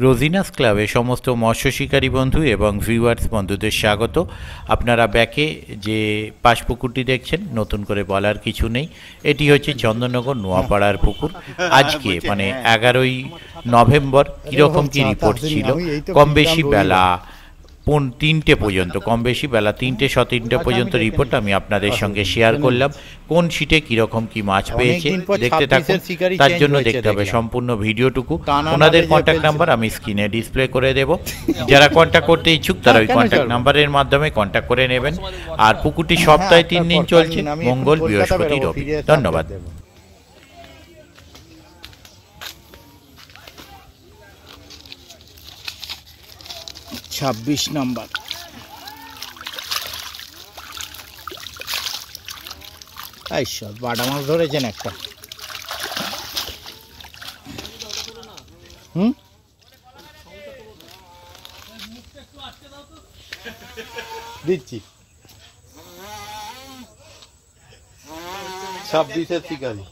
রোজিনাস ক্লাবে সমস্ত মৎস্য শিকারী বন্ধু এবং ভিউয়ার্স বন্ধুদের স্বাগত। আপনারা ব্যাকে যে পাশ পুকুরটি দেখছেন, নতুন করে বলার কিছু নেই, এটি হচ্ছে চন্দননগর নোয়াপাড়ার পুকুর। আজকে মানে 11ই নভেম্বর কীরকম কী রিপোর্ট ছিল, কম বেশি বেলা 3টে পর্যন্ত, কম বেশি বেলা 3টে 3:15 পর্যন্ত রিপোর্ট আমি আপনাদের সঙ্গে শেয়ার করলাম। কোন শিটে কীরকম কী মাছ পেয়েছে দেখতে থাকুন। তার জন্য দেখতে হবে সম্পূর্ণ ভিডিওটুকু। ওনাদের কন্ট্যাক্ট নাম্বার আমি স্ক্রিনে ডিসপ্লে করে দেব। যারা কন্ট্যাক্ট করতে ইচ্ছুক তারা ওই কন্ট্যাক্ট নাম্বারের মাধ্যমে কন্ট্যাক্ট করে নেবেন। আর পুকুরটি সপ্তাহে 3 দিন চলছে, মঙ্গল, বৃহস্পতি, রবি। ধন্যবাদ। 26 নম্বর। এই সব বাটা মাছ ধরেছেন একটা। দিচ্ছি 26-এর শিকারি।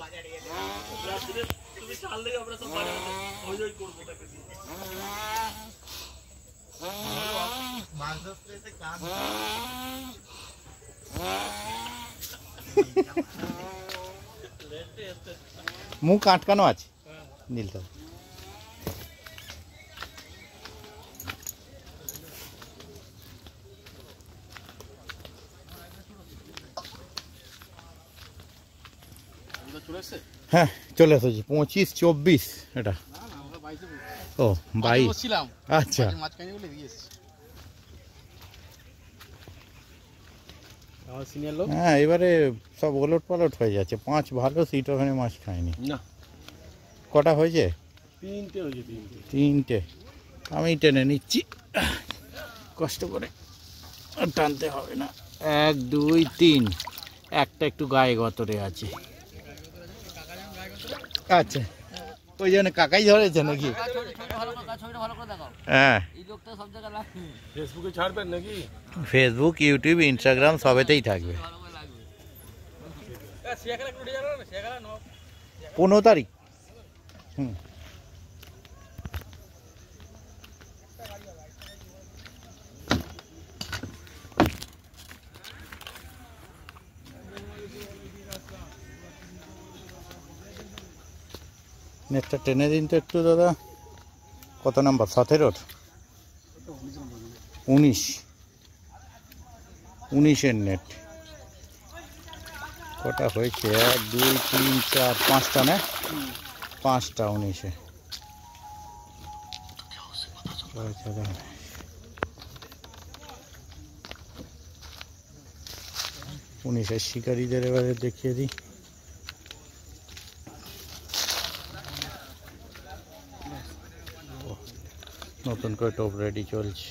মুখ আটকানো আছে নীলটা। হ্যাঁ চলে এসেছি 25-24 এটা। ও 22। আচ্ছা হ্যাঁ, এবারে সব ওলট পালট হয়ে যাচ্ছে। 5 ভালো সিট ওখানে মাছ খায়নি। কটা হয়েছে? 3টে। আমি টেনে নিচ্ছি, কষ্ট করে টানতে হবে না। 1 2 3, একটা একটু গায়ে গতরে আছে। আচ্ছা, ওই জন্য কাকাই ধরেছে নাকি? হ্যাঁ, ফেসবুকে ছাড়বেন নাকি? ফেসবুক, ইউটিউব, ইনস্টাগ্রাম সবেতেই থাকবে। 15 তারিখ। নেটটা টেনে দিন তো একটু দাদা। কত নাম্বার? 17? 19-এর নেট। কটা হয়েছে? 1 2 3 4 5টা না? 5টা 19-এ। 19-এর শিকারীদের এবারে দেখিয়ে দিই। নতুন করে টপ রেডি চলছে।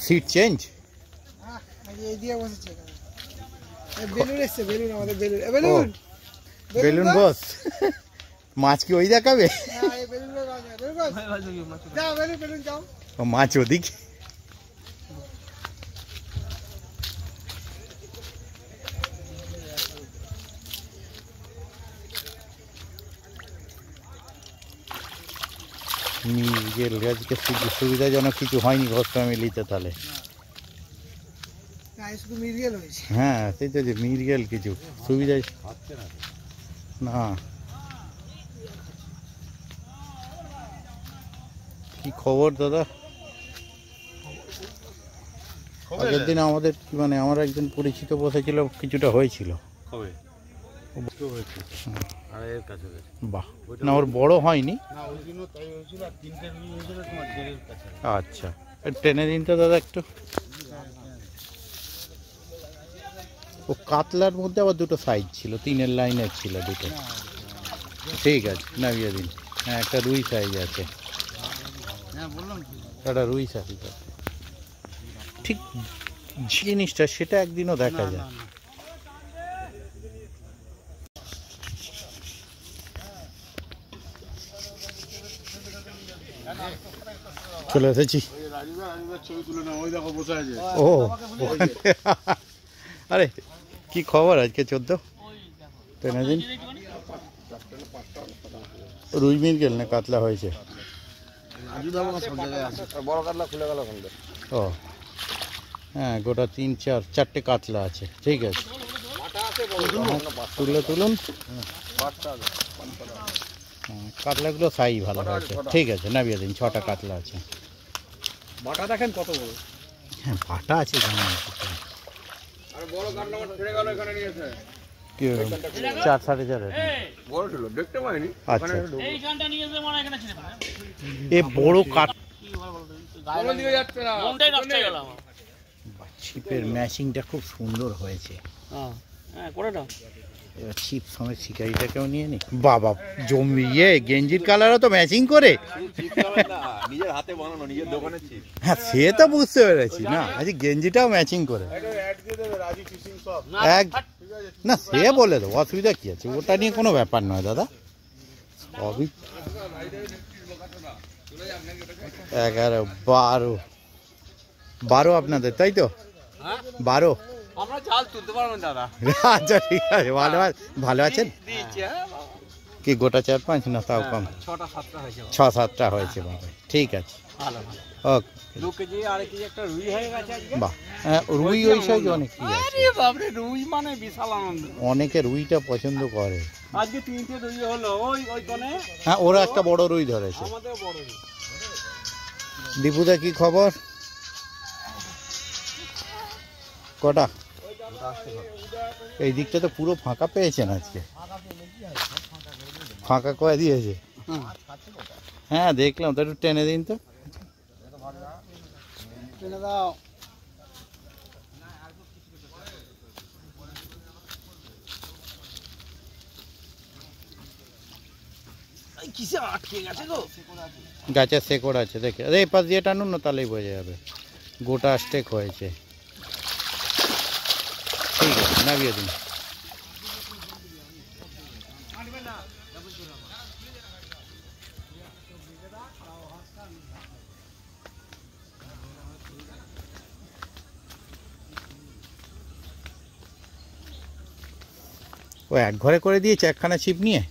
Seat change. বেলুন বস, মাছ কি ওই দেখাবে? মাছ ওদিকে। মির্গেল আজকে সুবিধাজনক কিছু হয়নি ঘর ফ্যামিলিতে তাহলে। হ্যাঁ সেই তো, যে মির্গেল কিছু সুবিধা না। কি খবর দাদা? আগের দিন আমাদের মানে আমার একজন পরিচিত বসেছিল, কিছুটা হয়েছিল। বাহ, না ওর বড় হয়নি। আচ্ছা, টেনে দিন তো দাদা একটু। ও কাতলার মধ্যে আবার দুটো সাইজ ছিল, 3-এর লাইনের ছিল দুটো। ঠিক আছে, নামিয়ে দিন। হ্যাঁ, একটা রুই সাইজ আছে। একটা রুই সাইজ আছে। ঠিক জিনিসটা সেটা একদিনও দেখা যায়। চলে এসেছি। ও আরে কি খবর আজকে? 14 টেনে দিন। রুই মৃগেল না কাতলা হয়েছে? বড় কাতলা খুলে গেল। ও হ্যাঁ, গোটা 4টে কাতলা আছে। ঠিক আছে, তুলুন। কাতলাগুলো সাই ভালো হয়েছে। ঠিক আছে, নামিয়ে দিন। 6টা কাতলা আছে। বাটা দেখেন কত বড়। হ্যাঁ, বাটা আছে। বড় কাতলা ছেড়ে গেল, এখানে নিয়েছে। 4 4.5 বড় ছিল, দেখতে পাইনি। আচ্ছা, এ বড় কাঠ ছিপের ম্যাচিংটা খুব সুন্দর হয়েছে। এবার ছিপ সমেত শিকারিটাকেও নিয়ে নি। বাবা, জমিয়ে গেঞ্জির কালারও তো ম্যাচিং করে। নিজের হাতে বানানো, নিজের দোকানের ছিপ। হ্যাঁ, সে তো বুঝতে পেরেছি না, আজ গেঞ্জিটাও ম্যাচিং করে। না, সে বলে দেবো, অসুবিধা কি আছে, ওটা নিয়ে কোনো ব্যাপার নয় দাদা। সবই 11 12 আপনাদের, তাই তো? 12। আমরা জাল তুলতে পারবো না দাদা। আচ্ছা, ঠিক আছে। ভালো আছেন? কি গোটা 4-5 না তাও কম? 6-7টা হয়েছে। বাবা, ঠিক আছে। ওকে। 2 কেজি, 2.5 কেজি একটা রুই হয়ে গেছে আজকে। বাহ, রুই ওই সাইজ অনেক কি আছে। আরে বাপরে, রুই মানে বিশাল আনন্দ। অনেকে রুইটা পছন্দ করে। আজকে 3টে রুই হলো। ওই কোণে। হ্যাঁ, ওরা একটা বড় রুই ধরেছে। আমাদের বড় রুই। দীপুদা, কি খবর? কটা? এই দিকটা তো পুরো ফাঁকা পেয়েছেন আজকে। ফাঁকা করে দিয়েছে। হ্যাঁ, দেখলাম তো। একটু টেনে দিন তো। কিসে আটকে গেছে গো? গাছের শেকড় আছে, দেখে। আরে এই পাশ দিয়ে টানুন না, তাহলেই বোঝা যাবে। গোটা স্টেক হয়েছে। ঠিক আছে, নামিয়ে দিন। ও এক ঘরে করে দিয়েছে একখানা ছিপ নিয়ে।